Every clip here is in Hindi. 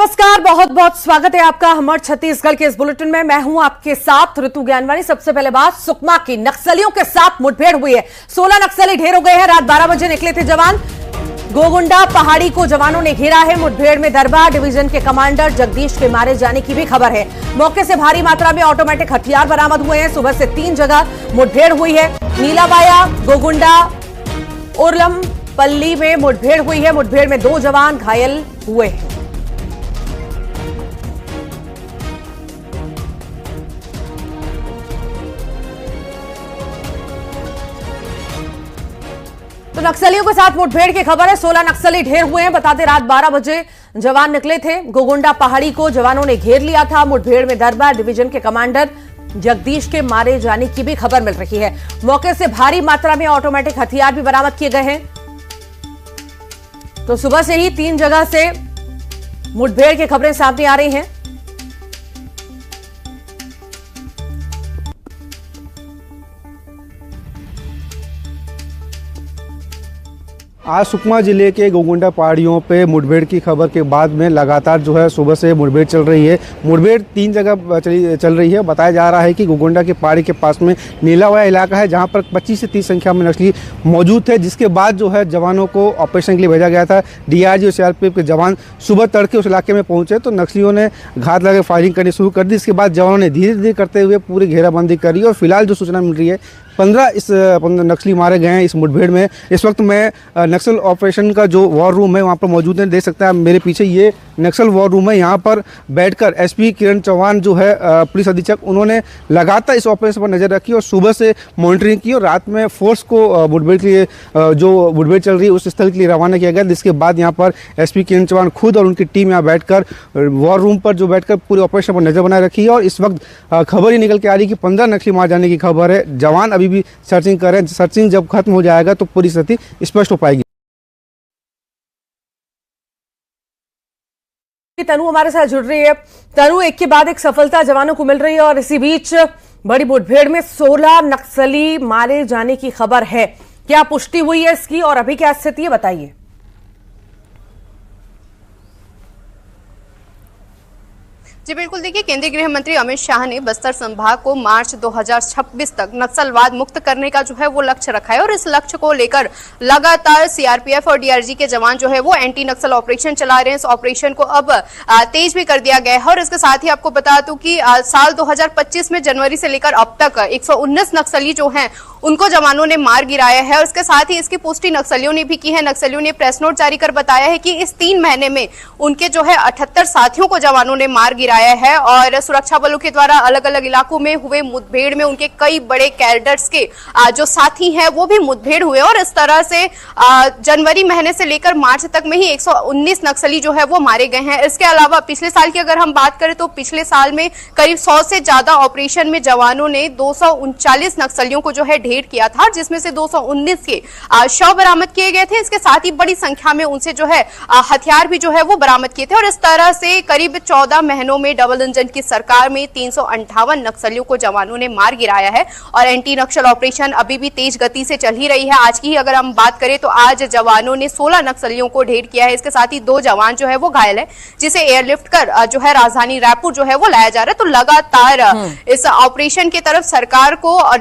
नमस्कार, बहुत बहुत स्वागत है आपका हमारे छत्तीसगढ़ के इस बुलेटिन में। मैं हूं आपके साथ ऋतु ज्ञानवानी। सबसे पहले बात, सुकमा की नक्सलियों के साथ मुठभेड़ हुई है। 16 नक्सली ढेर हो गए हैं। रात 12 बजे निकले थे जवान। गोगुंडा पहाड़ी को जवानों ने घेरा है। मुठभेड़ में दरबा डिवीजन के कमांडर जगदीश के मारे जाने की भी खबर है। मौके से भारी मात्रा में ऑटोमेटिक हथियार बरामद हुए हैं। सुबह से 3 जगह मुठभेड़ हुई है। नीलावाया, गोगुंडा, उरलमपल्ली में मुठभेड़ हुई है। मुठभेड़ में 2 जवान घायल हुए हैं। तो नक्सलियों के साथ मुठभेड़ की खबर है। 16 नक्सली ढेर हुए हैं। बता दें, रात 12 बजे जवान निकले थे। गोगुंडा पहाड़ी को जवानों ने घेर लिया था। मुठभेड़ में दरबा डिवीजन के कमांडर जगदीश के मारे जाने की भी खबर मिल रही है। मौके से भारी मात्रा में ऑटोमेटिक हथियार भी बरामद किए गए हैं। तो सुबह से ही 3 जगह से मुठभेड़ की खबरें सामने आ रही हैं। आज सुकमा जिले के गोगुंडा पहाड़ियों पे मुठभेड़ की खबर के बाद में लगातार जो है सुबह से मुठभेड़ चल रही है। मुठभेड़ 3 जगह चल रही है। बताया जा रहा है कि गोगुंडा के पहाड़ी के पास में नीलावाया इलाका है, जहां पर 25 से 30 संख्या में नक्सली मौजूद थे, जिसके बाद जो है जवानों को ऑपरेशन के लिए भेजा गया था। डीआरजी और सीआरपीएफ के जवान सुबह तड़के उस इलाके में पहुंचे तो नक्सलियों ने घात लगा फायरिंग करनी शुरू कर दी। इसके बाद जवानों ने धीरे धीरे करते हुए पूरी घेराबंदी करी और फिलहाल जो सूचना मिल रही है 15 नक्सली मारे गए हैं इस मुठभेड़ में। इस वक्त मैं नक्सल ऑपरेशन का जो वॉर रूम है वहाँ पर मौजूद है। देख सकते हैं मेरे पीछे, ये नक्सल वॉर रूम है। यहाँ पर बैठकर एसपी किरण चौहान जो है पुलिस अधीक्षक, उन्होंने लगातार इस ऑपरेशन पर नजर रखी और सुबह से मॉनिटरिंग की और रात में फोर्स को मुठभेड़ के लिए जो मुठभेड़ चल रही है उस स्थल के लिए रवाना किया गया। जिसके बाद यहाँ पर एसपी किरण चौहान खुद और उनकी टीम यहाँ बैठकर वॉर रूम पर जो बैठकर पूरे ऑपरेशन पर नजर बनाए रखी है। और इस वक्त खबर ही निकल के आ रही है कि 15 नक्सली मार जाने की खबर है। जवान अभी भी सर्चिंग कर रहे हैं। सर्चिंग जब खत्म हो जाएगा तो पूरी स्थिति स्पष्ट हो पाएगी। तनु हमारे साथ जुड़ रही है। तनु, एक के बाद एक सफलता जवानों को मिल रही है और इसी बीच बड़ी मुठभेड़ में 16 नक्सली मारे जाने की खबर है। क्या पुष्टि हुई है इसकी और अभी क्या स्थिति है, बताइए। जी बिल्कुल, देखिए, केंद्रीय गृह मंत्री अमित शाह ने बस्तर संभाग को मार्च 2026 तक नक्सलवाद मुक्त करने का जो है वो लक्ष्य रखा है और इस लक्ष्य को लेकर लगातार सीआरपीएफ और डीआरजी के जवान जो है वो एंटी नक्सल ऑपरेशन चला रहे हैं। इस ऑपरेशन को अब तेज भी कर दिया गया है और इसके साथ ही आपको बता दूं कि साल 2025 में जनवरी से लेकर अब तक 119 नक्सली जो हैं उनको जवानों ने मार गिराया है और इसके साथ ही इसकी पुष्टि नक्सलियों ने भी की है। नक्सलियों ने प्रेस नोट जारी कर बताया है कि इस 3 महीने में उनके जो है 78 साथियों को जवानों ने मार गिराया है और सुरक्षा बलों के द्वारा अलग अलग इलाकों में हुए मुठभेड़ में उनके कई बड़े कैडर्स के जो साथी हैं वो भी मुठभेड़ हुए और इस तरह से जनवरी महीने से लेकर मार्च तक में ही 119 नक्सली जो है वो मारे गए हैं। इसके अलावा पिछले साल की अगर हम बात करें तो पिछले साल में करीब 100 से ज्यादा ऑपरेशन में जवानों ने 239 नक्सलियों को जो है ढेर किया था, जिसमें से 219 के शव बरामद किए गए थे। इसके साथ ही बड़ी संख्या में उनसे जो है हथियार भी जो है वो बरामद किए थे और इस तरह से करीब 14 महीनों में डबल इंजन की सरकार में 358 नक्सलियों को जवानों ने मार गिराया है और एंटी नक्सल ऑपरेशन अभी भी तेज गति से चल ही रही है। आज की अगर हम बात करें तो आज जवानों ने 16 नक्सलियों को ढेर किया है। इसके साथ ही 2 जवान जो है वो घायल है, जिसे एयरलिफ्ट कर जो है राजधानी रायपुर जो है वो लाया जा रहा है। तो लगातार इस ऑपरेशन की तरफ सरकार को और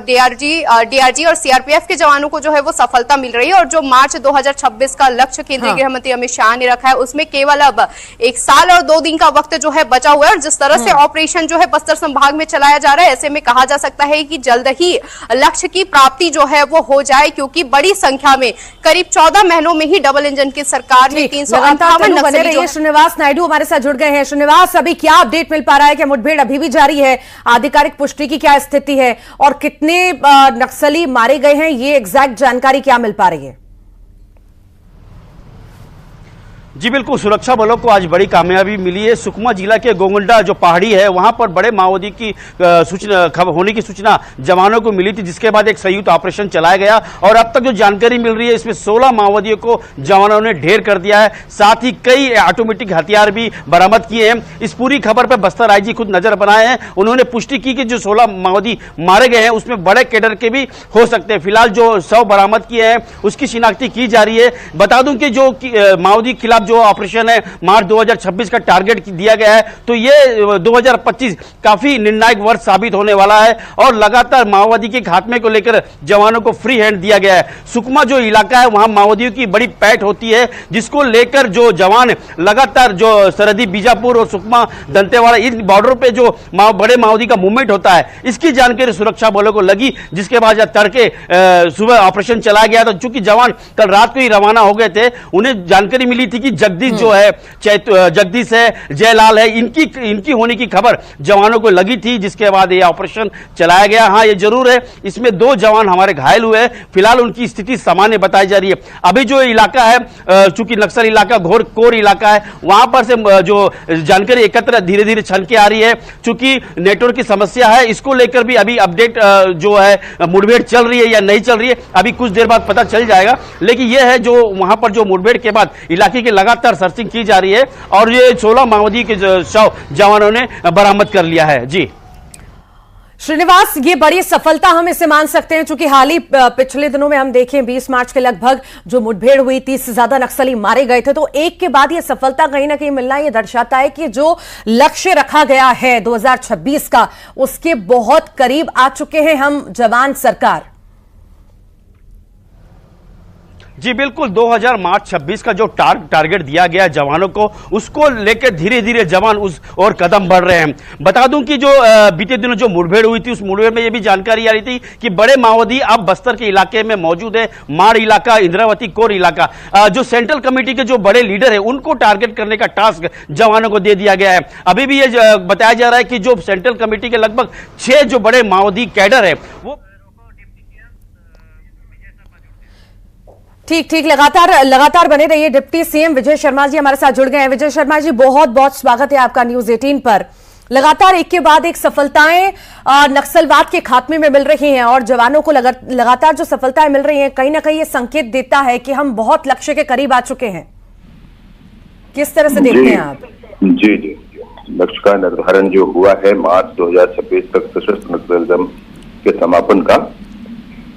डीआरजी और सीआरपीएफ के जवानों को जो है वो सफलता मिल रही है और जो मार्च 2026 का लक्ष्य केंद्रीय गृह मंत्री अमित शाह ने रखा है उसमें केवल अब 1 साल और 2 दिन का वक्त जो है बचा हुआ है और जिस तरह से ऑपरेशन जो है बस्तर संभाग में चलाया जा रहा है, ऐसे में कहा जा सकता है कि जल्द ही लक्ष्य की प्राप्ति जो है वो हो जाए, क्योंकि बड़ी संख्या में करीब 14 महीनों में ही डबल इंजन की सरकार ने 358 नक्सली। श्रीनिवास नायडू हमारे साथ जुड़ गए हैं। श्रीनिवास, अभी क्या अपडेट मिल पा रहा है कि मुठभेड़ अभी भी जारी है? आधिकारिक पुष्टि की क्या स्थिति है और कितने नक्सली मारे गए हैं, ये एग्जैक्ट जानकारी क्या मिल पा रही है? जी बिल्कुल, सुरक्षा बलों को आज बड़ी कामयाबी मिली है। सुकमा जिला के गोगुंडा जो पहाड़ी है वहां पर बड़े माओवादी की सूचना होने की सूचना जवानों को मिली थी, जिसके बाद एक संयुक्त ऑपरेशन चलाया गया और अब तक जो जानकारी मिल रही है इसमें 16 माओवादियों को जवानों ने ढेर कर दिया है। साथ ही कई ऑटोमेटिक हथियार भी बरामद किए हैं। इस पूरी खबर पर बस्तर आईजी खुद नजर बनाए हैं। उन्होंने पुष्टि की कि जो 16 माओवादी मारे गए हैं उसमें बड़े कैडर के भी हो सकते हैं। फिलहाल जो शव बरामद किए हैं उसकी शिनाख्ती की जा रही है। बता दूं कि जो माओवादी खिलाफ जो ऑपरेशन है मार्च 2026 का टारगेट दिया गया है, तो ये 2025 काफी निर्णायक वर्ष साबित होने वाला है और लगातार माओवादी के खात्मे को लेकर जवानों को फ्री हैंड दिया गया है। सुकमा जो इलाका है वहां माओवादियों की बड़ी पैठ होती है, जिसको लेकर जो जवान लगातार जो सरहदी बीजापुर और सुकमा दंतेवाड़ा इन बॉर्डर पे जो बड़े माओवादी का मूवमेंट होता है, इसकी जानकारी सुरक्षा बलों को लगी, जिसके बाद जब तड़के सुबह ऑपरेशन चलाया गया। तो चूंकि जवान कल रात को ही रवाना हो गए थे, उन्हें जानकारी मिली थी कि जगदीश जो है, जगदीश है, जयलाल है, इनकी होने की खबर जवानों को लगी थी, जिसके बाद यह ऑपरेशन चलाया गया। हाँ, ये जरूर है इसमें 2 जवान हमारे घायल हुए हैं, फिलहाल उनकी स्थिति सामान्य बताई जा रही है। अभी जो इलाका है, चूंकि नक्सल इलाका घोर कोर इलाका है, वहां पर से जो जानकारी एकत्र धीरे धीरे छन के आ रही है। चूंकि नेटवर्क की समस्या है, इसको लेकर भी अभी अपडेट जो है मुठभेड़ चल रही है या नहीं चल रही है, अभी कुछ देर बाद पता चल जाएगा। लेकिन यह है जो वहां पर जो मुठभेड़ के बाद इलाके की लगातार सर्चिंग की जा रही है और ये 16 माओवादी के शव जवानों ने बरामद कर लिया है। जी श्रीनिवास, ये बड़ी सफलता हम इसे मान सकते हैं, क्योंकि हाल ही पिछले दिनों में हम देखें 20 मार्च के लगभग जो मुठभेड़ हुई, 30 से ज्यादा नक्सली मारे गए थे। तो एक के बाद ये सफलता कहीं ना कहीं मिलना ये दर्शाता है कि जो लक्ष्य रखा गया है 2026 का, उसके बहुत करीब आ चुके हैं हम जवान सरकार। जी बिल्कुल, 2026 का जो टारगेट दिया गया जवानों को, उसको लेकर धीरे धीरे जवान उस और कदम बढ़ रहे हैं। बता दूं कि जो बीते दिनों जो मुठभेड़ हुई थी, उस मुठभेड़ में ये भी जानकारी आ रही थी कि बड़े माओवादी अब बस्तर के इलाके में मौजूद है, माड़ इलाका, इंद्रावती कोर इलाका। जो सेंट्रल कमेटी के जो बड़े लीडर है, उनको टारगेट करने का टास्क जवानों को दे दिया गया है। अभी भी ये बताया जा रहा है कि जो सेंट्रल कमेटी के लगभग 6 जो बड़े माओवादी कैडर है, वो ठीक लगातार बने रहिए। डिप्टी सीएम विजय शर्मा जी हमारे साथ जुड़ गए हैं। विजय शर्मा जी, बहुत बहुत स्वागत है आपका न्यूज 18 पर। लगातार एक के बाद एक सफलताएं नक्सलवाद के खात्मे में मिल रही हैं और जवानों को लगातार जो सफलताएं मिल रही हैं, कहीं ना कहीं ये संकेत देता है कि हम बहुत लक्ष्य के करीब आ चुके हैं। किस तरह से देखते हैं आप? जी, लक्ष्य का निर्धारण जो हुआ है मार्च 2026 तक सशस्त्र नक्सलिज्म के समापन का,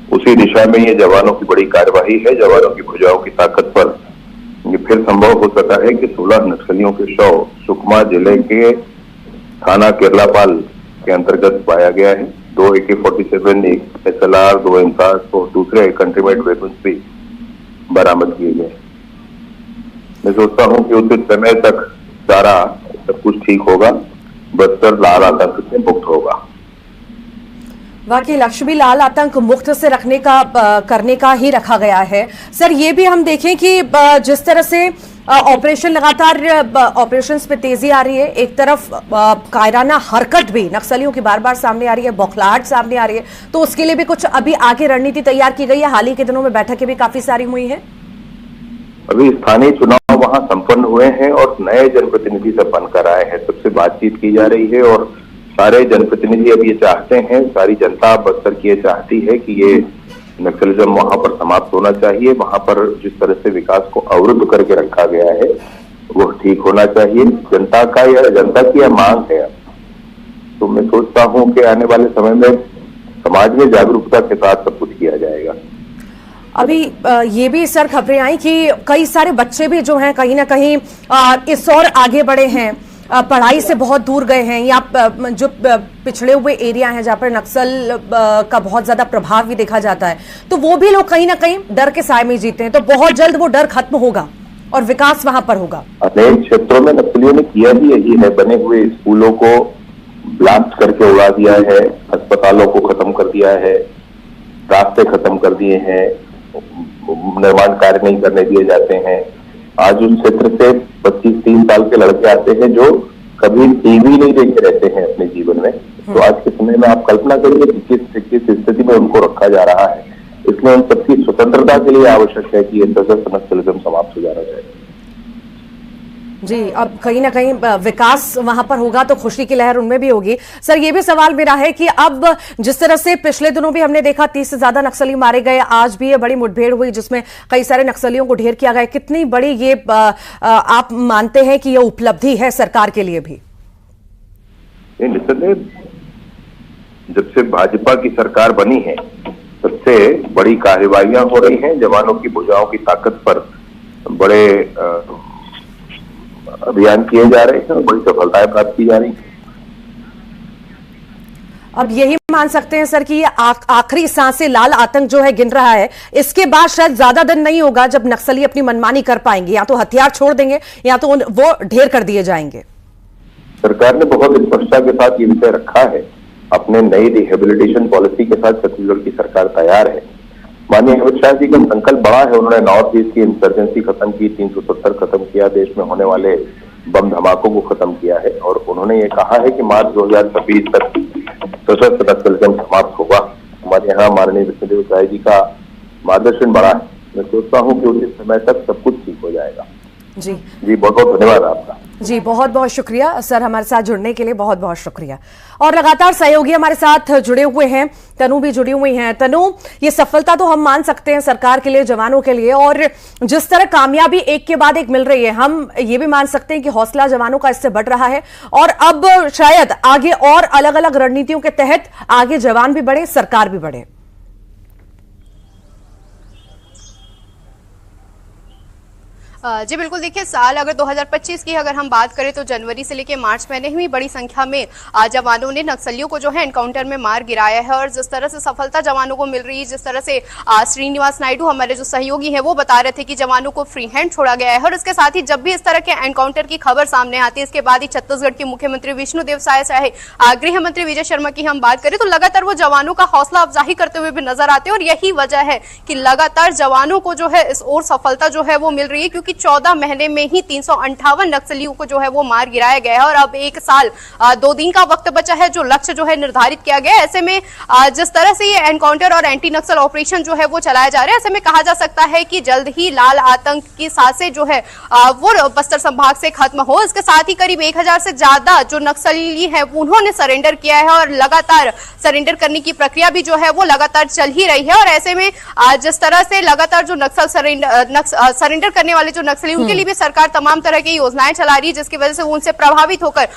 उसी दिशा में ये जवानों की बड़ी कार्यवाही है। जवानों की भुजाओं की ताकत पर ये फिर संभव हो सका है कि 16 नक्सलियों के शव सुकमा जिले के थाना केरलापाल के अंतर्गत पाया गया है। 2 AK-47, 1 SLR, 2 इंसास और दूसरे कंट्रीमेड वेपन्स भी बरामद किए गए। मैं सोचता हूँ कि उचित समय तक सारा सब कुछ ठीक होगा, बस्तर लाल आतंक से मुक्त होगा। वाकई लक्ष्य भी लाल आतंक मुक्त से करने का ही रखा गया है। सर, ये भी हम देखें कि जिस तरह से ऑपरेशंस पे तेजी आ रही है, एक तरफ कायराना हरकत भी नक्सलियों की बार बार सामने आ रही है, बौखलाहट सामने आ रही है, तो उसके लिए भी कुछ अभी आगे रणनीति तैयार की गई है। हाल ही के दिनों में बैठकें भी काफी सारी हुई हैं। अभी स्थानीय चुनाव वहां संपन्न हुए हैं और नए जनप्रतिनिधि सब बनकर आए हैं, सबसे बातचीत की जा रही है और सारे जनप्रतिनिधि अब ये चाहते हैं, सारी जनता बस्तर की ये चाहती है कि ये नक्सलिज्म वहां पर समाप्त होना चाहिए। वहां पर जिस तरह से विकास को अवरुद्ध करके रखा गया है वो ठीक होना चाहिए। जनता की यह मांग है। तो मैं सोचता हूं कि आने वाले समय में समाज में जागरूकता के साथ सब कुछ किया जाएगा। अभी ये भी सर खबरें आई कि कई सारे बच्चे भी जो हैं कहीं ना कहीं इस और आगे बढ़े हैं, पढ़ाई से बहुत दूर गए हैं, या जो पिछड़े हुए एरिया हैं जहाँ पर नक्सल का बहुत ज्यादा प्रभाव भी देखा जाता है, तो वो भी लोग कहीं ना कहीं डर के साए में जीते हैं। तो बहुत जल्द वो डर खत्म होगा और विकास वहां पर होगा। अनेक क्षेत्रों में नक्सलियों ने किया भी यही है, बने हुए स्कूलों को ब्लास्ट करके उड़ा दिया है, अस्पतालों को खत्म कर दिया है, रास्ते खत्म कर दिए हैं, निर्माण कार्य नहीं करने दिए जाते हैं। आज उस क्षेत्र से 25-30 साल के लड़के आते हैं जो कभी टीवी नहीं देखे रहते हैं अपने जीवन में। तो आज के समय में आप कल्पना करिए कि किस स्थिति में उनको रखा जा रहा है। इसलिए उन सबकी स्वतंत्रता के लिए आवश्यक है कि ये सशस्त्र नक्सलिज्म समाप्त हो जाना चाहिए। जी, अब कहीं ना कहीं विकास वहां पर होगा तो खुशी की लहर उनमें भी होगी। सर, ये भी सवाल मेरा है कि अब जिस तरह से पिछले दिनों भी हमने देखा 30 से ज्यादा नक्सली मारे गए, आज भी ये बड़ी मुठभेड़ हुई जिसमें कई सारे नक्सलियों को ढेर किया गया, कितनी बड़ी ये आप मानते हैं कि ये उपलब्धि है सरकार के लिए भी? निसंदेह जब से भाजपा की सरकार बनी है सबसे बड़ी कार्रवाइयां हो रही हैं। जवानों की भुजाओं की ताकत पर बड़े अभियान किए जा रहे हैं और बड़ी सफलताएं प्राप्त की जा रही हैं। अब यही मान सकते हैं सर कि ये आखिरी सांसें लाल आतंक जो है गिन रहा है, इसके बाद शायद ज्यादा दिन नहीं होगा जब नक्सली अपनी मनमानी कर पाएंगे, या तो हथियार छोड़ देंगे या तो वो ढेर कर दिए जाएंगे। सरकार ने बहुत स्पष्टता के साथ ये विषय रखा है। अपने नई रिहेबिलिटेशन पॉलिसी के साथ छत्तीसगढ़ की सरकार तैयार है। माननीय अमित शाह जी का संकल्प बड़ा है। उन्होंने नॉर्थ ईस्ट की इंसर्जेंसी खत्म की, 370 खत्म किया, देश में होने वाले बम धमाकों को खत्म किया है और उन्होंने ये कहा है कि मार्च 2026 तक सशस्त्र नक्सलिज्म समाप्त होगा। हमारे यहाँ माननीय विष्णुदेव साय जी का मार्गदर्शन बड़ा है। मैं सोचता हूँ कि उस समय तक सब कुछ ठीक हो जाएगा। जी बहुत बहुत धन्यवाद आपका। जी बहुत बहुत शुक्रिया सर, हमारे साथ जुड़ने के लिए बहुत बहुत शुक्रिया। और लगातार सहयोगी हमारे साथ जुड़े हुए हैं, तनु भी जुड़ी हुई हैं। तनु, ये सफलता तो हम मान सकते हैं सरकार के लिए, जवानों के लिए, और जिस तरह कामयाबी एक के बाद एक मिल रही है, हम ये भी मान सकते हैं कि हौसला जवानों का इससे बढ़ रहा है और अब शायद आगे और अलग अलग रणनीतियों के तहत आगे जवान भी बढ़े, सरकार भी बढ़े। जी बिल्कुल, देखिए साल अगर 2025 की अगर हम बात करें तो जनवरी से लेकर मार्च महीने ही बड़ी संख्या में जवानों ने नक्सलियों को जो है एनकाउंटर में मार गिराया है और जिस तरह से सफलता जवानों को मिल रही है, जिस तरह से श्रीनिवास नायडू हमारे जो सहयोगी हैं वो बता रहे थे कि जवानों को फ्री हैंड छोड़ा गया है और इसके साथ ही जब भी इस तरह के एनकाउंटर की खबर सामने आती है, इसके बाद ही छत्तीसगढ़ के मुख्यमंत्री विष्णुदेव साय चाहे गृह मंत्री विजय शर्मा की हम बात करें तो लगातार वो जवानों का हौसला अफजाई करते हुए भी नजर आते हैं और यही वजह है कि लगातार जवानों को जो है इस और सफलता जो है वो मिल रही है, क्योंकि 14 महीने में ही 358 नक्सलियों को जो है वो मार गिराया गया है और अब 1 साल 2 दिन का वक्त बचा है जो लक्ष्य जो है निर्धारित किया गया है। ऐसे में जिस तरह से ये एनकाउंटर और एंटी नक्सल ऑपरेशन जो है वो चलाया जा रहा है, ऐसे में कहा जा सकता है कि जल्द ही लाल आतंक की सांसें जो है वो बस्तर संभाग से खत्म हो। इसके साथ ही करीब 1000 से ज्यादा जो नक्सली है उन्होंने सरेंडर किया है और लगातार सरेंडर करने की प्रक्रिया भी जो है वो लगातार चल ही रही है और ऐसे में जिस तरह से लगातार जो नक्सल सरेंडर करने वाले जो नक्सली उनके लिए भी सरकार तमाम तरह की योजनाएं चला रही है, जिसकी वजह से उनसे प्रभावित होकर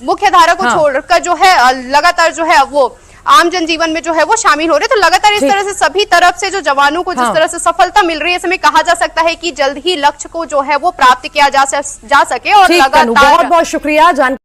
मुख्य धारा को छोड़कर जो है लगातार जो है वो आम जनजीवन में जो है वो शामिल हो रहे। तो लगातार इस तरह से सभी तरफ से जो जवानों को जिस तरह से सफलता मिल रही है, इसमें कहा जा सकता है कि जल्द ही लक्ष्य को जो है वो प्राप्त किया जा सके और लगातार बहुत बहुत शुक्रिया।